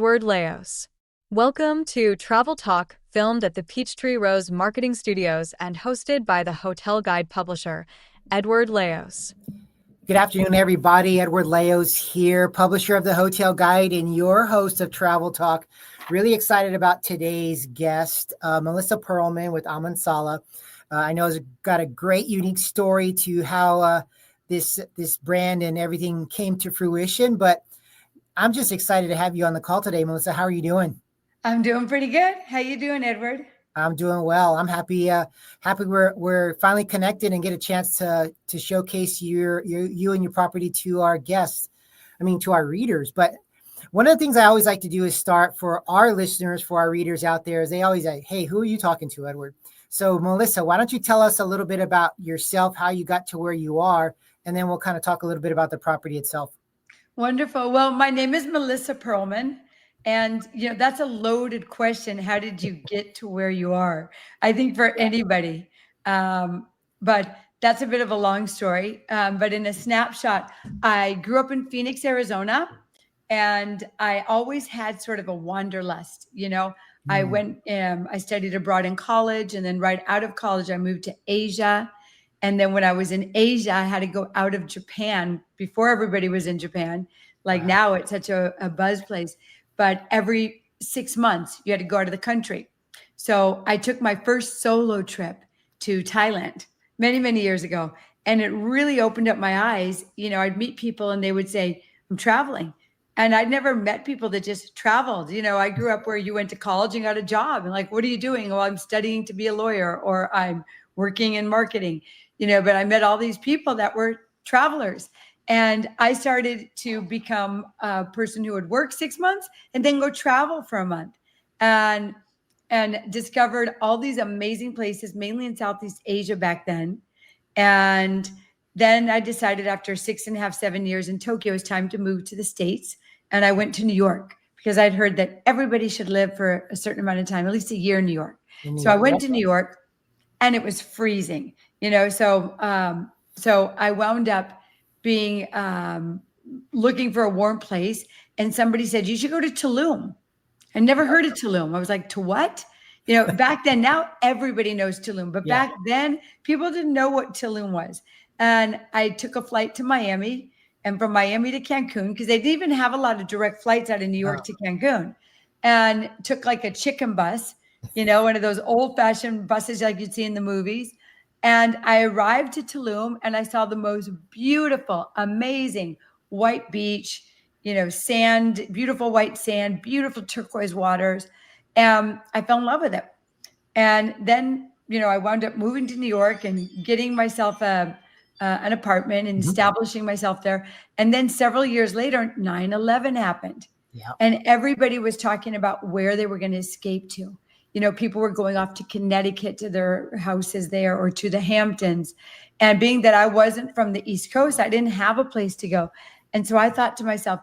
Edward Leos. Welcome to Travel Talk, filmed at the Peachtree Rose Marketing Studios and hosted by the hotel guide publisher, Edward Leos. Good afternoon, everybody. Edward Leos here, publisher of the Hotel Guide and your host of Travel Talk. Really excited about today's guest, Melissa Perlman with Amansala. I know has got a great, unique story to how this brand and everything came to fruition. But I'm just excited to have you on the call today, Melissa. How are you doing? I'm doing pretty good. How you doing, Edward? I'm doing well. I'm happy. Happy we're finally connected and get a chance to showcase you and your property to our guests. To our readers. But one of the things I always like to do is start for our listeners, for our readers out there, is they always say, "Hey, who are you talking to, Edward?" So, Melissa, why don't you tell us a little bit about yourself, how you got to where you are, and then we'll kind of talk a little bit about the property itself. Wonderful. Well, my name is Melissa Perlman. And, that's a loaded question. How did you get to where you are? I think for anybody. But that's a bit of a long story. But in a snapshot, I grew up in Phoenix, Arizona, and I always had sort of a wanderlust. I studied abroad in college, and then right out of college, I moved to Asia. And then when I was in Asia, I had to go out of Japan before everybody was in Japan. Like now it's such a buzz place. But every 6 months, you had to go out of the country. So I took my first solo trip to Thailand many, many years ago. And it really opened up my eyes. I'd meet people and they would say, "I'm traveling." And I'd never met people that just traveled. I grew up where you went to college and got a job. And like, "What are you doing?" "Well, I'm studying to be a lawyer," or "I'm working in marketing." But I met all these people that were travelers. And I started to become a person who would work 6 months and then go travel for a month, and discovered all these amazing places, mainly in Southeast Asia back then. And then I decided after 6.5, 7 years in Tokyo, it was time to move to the States. And I went to New York because I'd heard that everybody should live for a certain amount of time, at least a year in New York. So I went to New York and it was freezing, so I wound up being looking for a warm place, and somebody said, "You should go to Tulum." I never heard of Tulum. I was like, "To what?" Back then, now everybody knows Tulum, but back then people didn't know what Tulum was. And I took a flight to Miami, and from Miami to Cancun, because they didn't even have a lot of direct flights out of New York to Cancun, and took like a chicken bus, one of those old fashioned buses like you'd see in the movies. And I arrived to Tulum and I saw the most beautiful, amazing white beach, sand, beautiful white sand, beautiful turquoise waters. And I fell in love with it. And then, I wound up moving to New York and getting myself an apartment and establishing myself there. And then several years later, 9/11 happened. Yeah. And everybody was talking about where they were going to escape to. People were going off to Connecticut to their houses there, or to the Hamptons. And being that I wasn't from the East Coast, I didn't have a place to go. And so I thought to myself,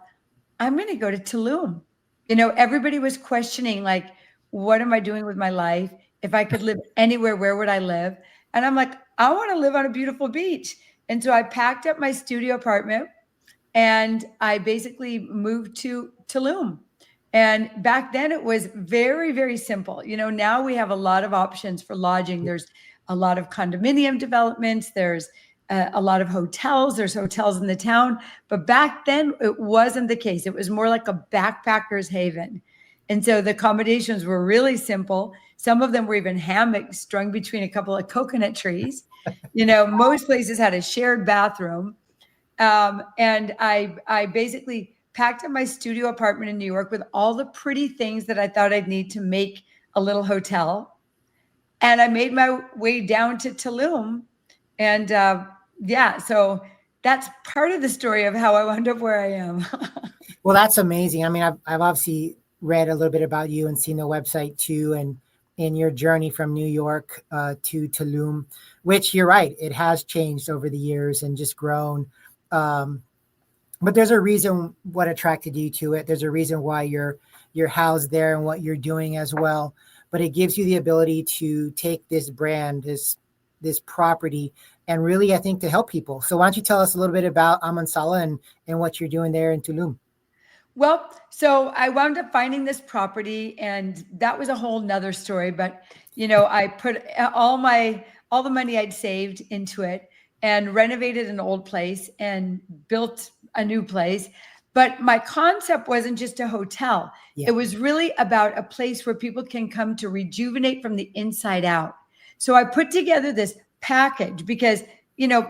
I'm going to go to Tulum. Everybody was questioning, like, what am I doing with my life? If I could live anywhere, where would I live? And I'm like, I want to live on a beautiful beach. And so I packed up my studio apartment and I basically moved to Tulum. And back then it was very, very simple. Now we have a lot of options for lodging. There's a lot of condominium developments. There's a lot of hotels. There's hotels in the town. But back then it wasn't the case. It was more like a backpacker's haven. And so the accommodations were really simple. Some of them were even hammocks strung between a couple of coconut trees. Most places had a shared bathroom. And I basically packed up my studio apartment in New York with all the pretty things that I thought I'd need to make a little hotel. And I made my way down to Tulum. And so that's part of the story of how I wound up where I am. Well, that's amazing. I've obviously read a little bit about you and seen the website too, and in your journey from New York to Tulum, which you're right, it has changed over the years and just grown. But there's a reason what attracted you to it. There's a reason why you're housed there and what you're doing as well. But it gives you the ability to take this brand, this property, and really, I think, to help people. So why don't you tell us a little bit about Amansala and what you're doing there in Tulum? Well, so I wound up finding this property, and that was a whole nother story. But I put all the money I'd saved into it and renovated an old place and built a new place. But my concept wasn't just a hotel. Yeah. It was really about a place where people can come to rejuvenate from the inside out. So I put together this package because,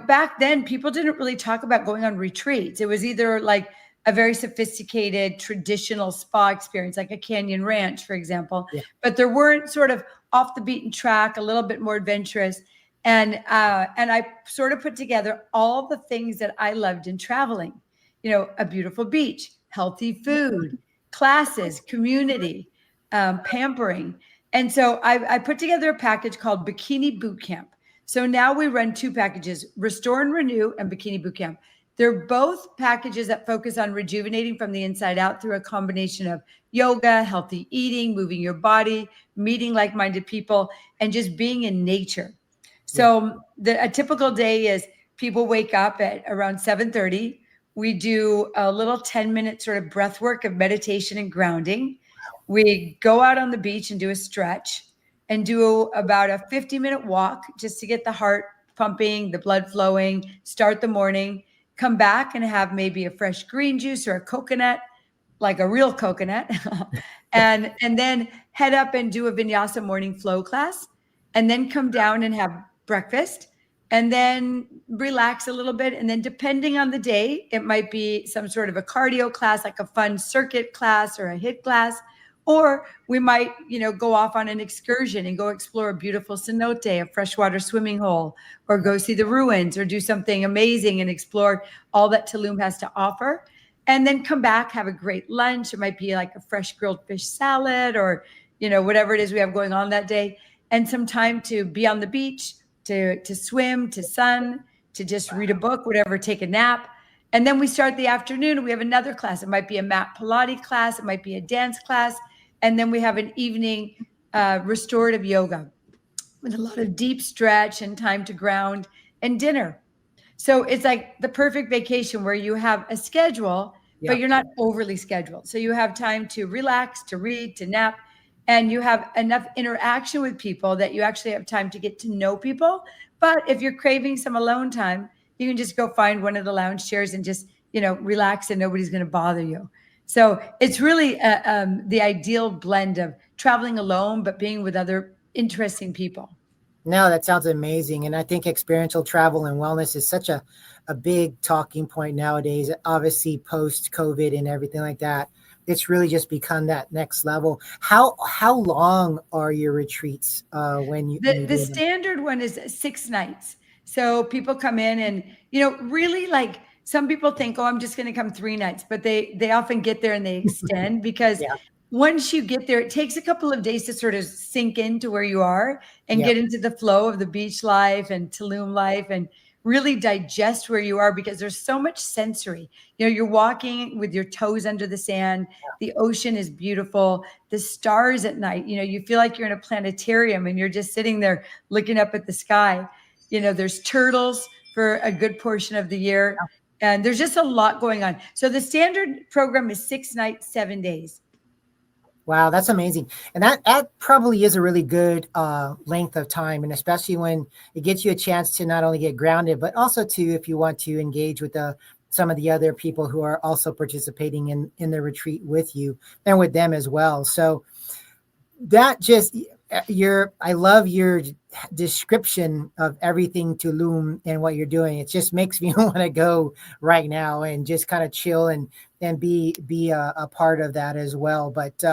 back then people didn't really talk about going on retreats. It was either like a very sophisticated traditional spa experience, like a canyon ranch, for example. Yeah. But there weren't sort of off the beaten track, a little bit more adventurous. And I sort of put together all the things that I loved in traveling. A beautiful beach, healthy food, classes, community, pampering. And so I put together a package called Bikini Boot Camp. So now we run two packages, Restore and Renew and Bikini Boot Camp. They're both packages that focus on rejuvenating from the inside out through a combination of yoga, healthy eating, moving your body, meeting like-minded people, and just being in nature. So a typical day is people wake up at around 7:30. We do a little 10-minute sort of breath work of meditation and grounding. We go out on the beach and do a stretch and do about a 50-minute walk just to get the heart pumping, the blood flowing, start the morning. Come back and have maybe a fresh green juice or a coconut, like a real coconut, and then head up and do a vinyasa morning flow class, and then come down and have breakfast, and then relax a little bit. And then depending on the day, it might be some sort of a cardio class, like a fun circuit class or a HIIT class. Or we might, go off on an excursion and go explore a beautiful cenote, a freshwater swimming hole, or go see the ruins or do something amazing and explore all that Tulum has to offer. And then come back, have a great lunch. It might be like a fresh grilled fish salad or, whatever it is we have going on that day. And some time to be on the beach, to swim, to sun, to just read a book, whatever, take a nap. And then we start the afternoon and we have another class. It might be a mat Pilates class. It might be a dance class. And then we have an evening restorative yoga with a lot of deep stretch and time to ground and dinner. So it's like the perfect vacation where you have a schedule, but you're not overly scheduled. So you have time to relax, to read, to nap, and you have enough interaction with people that you actually have time to get to know people. But if you're craving some alone time, you can just go find one of the lounge chairs and just, relax, and nobody's going to bother you. So it's really the ideal blend of traveling alone, but being with other interesting people. No, that sounds amazing. And I think experiential travel and wellness is such a big talking point nowadays, obviously post COVID and everything like that. It's really just become that next level. How long are your retreats when you The do them? standard one is 6 nights. So people come in and, really, like, some people think, oh, I'm just going to come 3 nights, but they often get there and they extend because Yeah. once you get there, it takes a couple of days to sort of sink into where you are and Yeah. get into the flow of the beach life and Tulum life and really digest where you are, because there's so much sensory. You're walking with your toes under the sand. The ocean is beautiful. The stars at night, you feel like you're in a planetarium and you're just sitting there looking up at the sky. There's turtles for a good portion of the year. And there's just a lot going on. So the standard program is 6 nights, 7 days. Wow, that's amazing. And that probably is a really good length of time. And especially when it gets you a chance to not only get grounded, but also to, if you want to engage with some of the other people who are also participating in the retreat with you and with them as well. So that just, I love your description of everything Tulum and what you're doing. It just makes me want to go right now and just kind of chill and be a part of that as well. But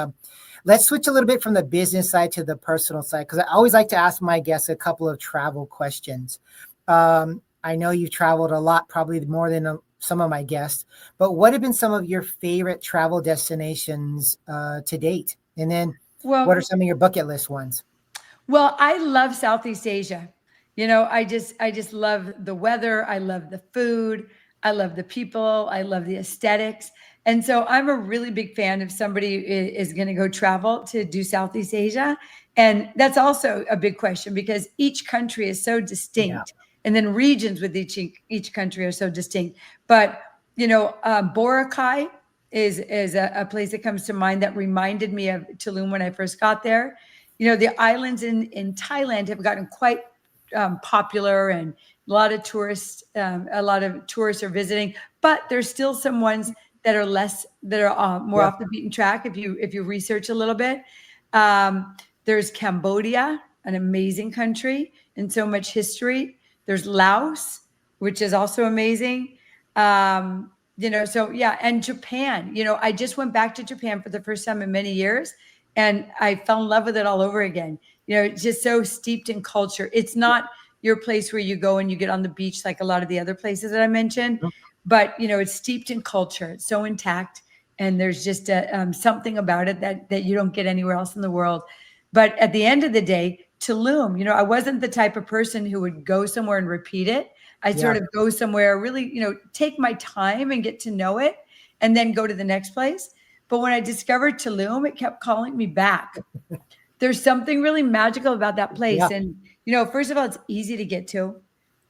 let's switch a little bit from the business side to the personal side, because I always like to ask my guests a couple of travel questions. I know you've traveled a lot, probably more than some of my guests, but what have been some of your favorite travel destinations to date? And then what are some of your bucket list ones? Well, I love Southeast Asia. I just love the weather. I love the food. I love the people. I love the aesthetics. And so I'm a really big fan if somebody is going to go travel to do Southeast Asia. And that's also a big question because each country is so distinct. And then regions with each country are so distinct. But, Boracay is a place that comes to mind that reminded me of Tulum when I first got there. The islands in Thailand have gotten quite popular, and a lot of tourists are visiting, but there's still some ones that are more Yeah. off the beaten track if you research a little bit. There's Cambodia, an amazing country and so much history. There's Laos, which is also amazing. So yeah, and Japan. I just went back to Japan for the first time in many years, and I fell in love with it all over again. It's just so steeped in culture. It's not your place where you go and you get on the beach like a lot of the other places that I mentioned, but it's steeped in culture. It's so intact, and there's just something about it that you don't get anywhere else in the world. But at the end of the day, Tulum, I wasn't the type of person who would go somewhere and repeat it. I'd sort of go somewhere, really, take my time and get to know it, and then go to the next place. But when I discovered Tulum, it kept calling me back. There's something really magical about that place. Yeah. And, first of all, it's easy to get to.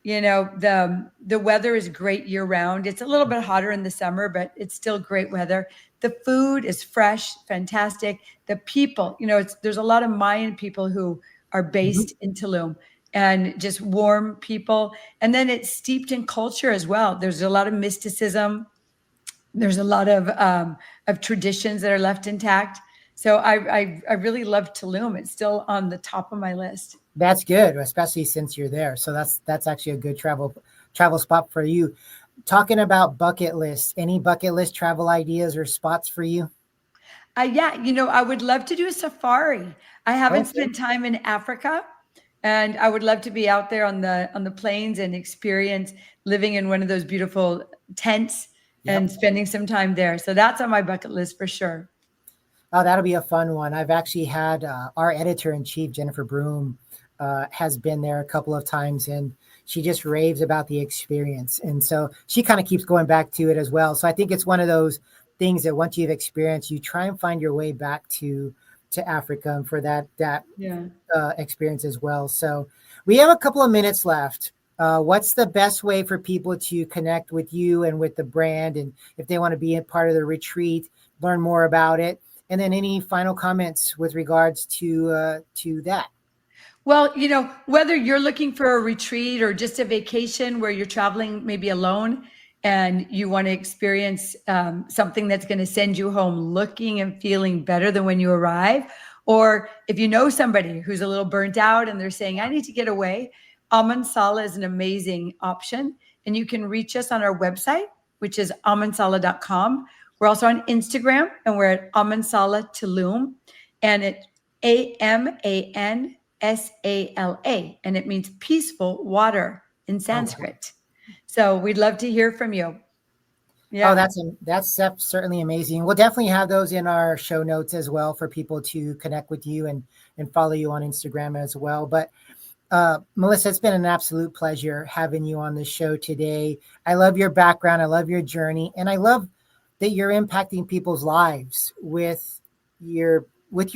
The weather is great year round. It's a little bit hotter in the summer, but it's still great weather. The food is fresh, fantastic. The people, there's a lot of Mayan people who are based in Tulum, and just warm people. And then it's steeped in culture as well. There's a lot of mysticism. There's a lot of traditions that are left intact. So I really love Tulum. It's still on the top of my list. That's good, especially since you're there. So that's actually a good travel spot for you. Talking about bucket lists, any bucket list travel ideas or spots for you? Yeah, I would love to do a safari. I haven't Okay. spent time in Africa, and I would love to be out there on the plains and experience living in one of those beautiful tents and spending some time there. So that's on my bucket list for sure. Oh, that'll be a fun one. I've actually had our editor-in-chief, Jennifer Broom, has been there a couple of times, and she just raves about the experience. And so she kind of keeps going back to it as well. So I think it's one of those things that once you've experienced, you try and find your way back to Africa and for that Yeah. experience as well. So we have a couple of minutes left. What's the best way for people to connect with you and with the brand, and if they want to be a part of the retreat, learn more about it? And then any final comments with regards to that? Well, whether you're looking for a retreat or just a vacation where you're traveling maybe alone and you want to experience something that's going to send you home looking and feeling better than when you arrive, or if you know somebody who's a little burnt out and they're saying, I need to get away, Amansala is an amazing option. And you can reach us on our website, which is amansala.com. We're also on Instagram, and we're at Amansala Tulum, and it's Amansala, and it means peaceful water in Sanskrit. So we'd love to hear from you. Yeah. Oh, that's certainly amazing. We'll definitely have those in our show notes as well for people to connect with you and follow you on Instagram as well. But Melissa, it's been an absolute pleasure having you on the show today. I love your background. I love your journey, and I love that you're impacting people's lives with your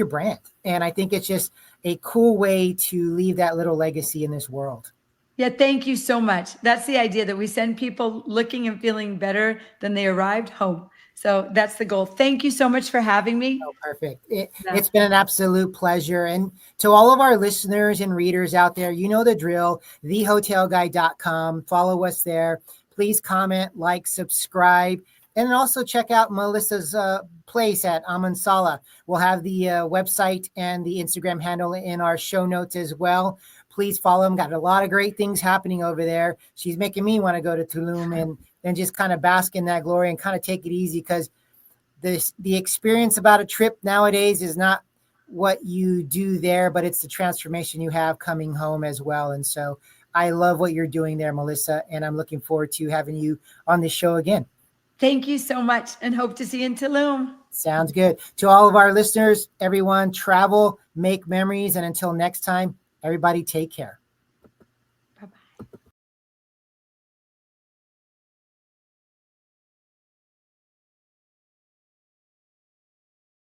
brand. And I think it's just a cool way to leave that little legacy in this world. Yeah, thank you so much. That's the idea, that we send people looking and feeling better than they arrived home. So that's the goal. Thank you so much for having me. Oh, perfect. It's been an absolute pleasure. And to all of our listeners and readers out there, you know the drill, thehotelguide.com. Follow us there. Please comment, like, subscribe, and also check out Melissa's place at Amansala. We'll have the website and the Instagram handle in our show notes as well. Please follow them. Got a lot of great things happening over there. She's making me want to go to Tulum and just kind of bask in that glory and kind of take it easy, because the experience about a trip nowadays is not what you do there, but it's the transformation you have coming home as well. And so I love what you're doing there, Melissa, and I'm looking forward to having you on the show again. Thank you so much, and hope to see you in Tulum. Sounds good. To all of our listeners, everyone, travel, make memories, and until next time, everybody take care.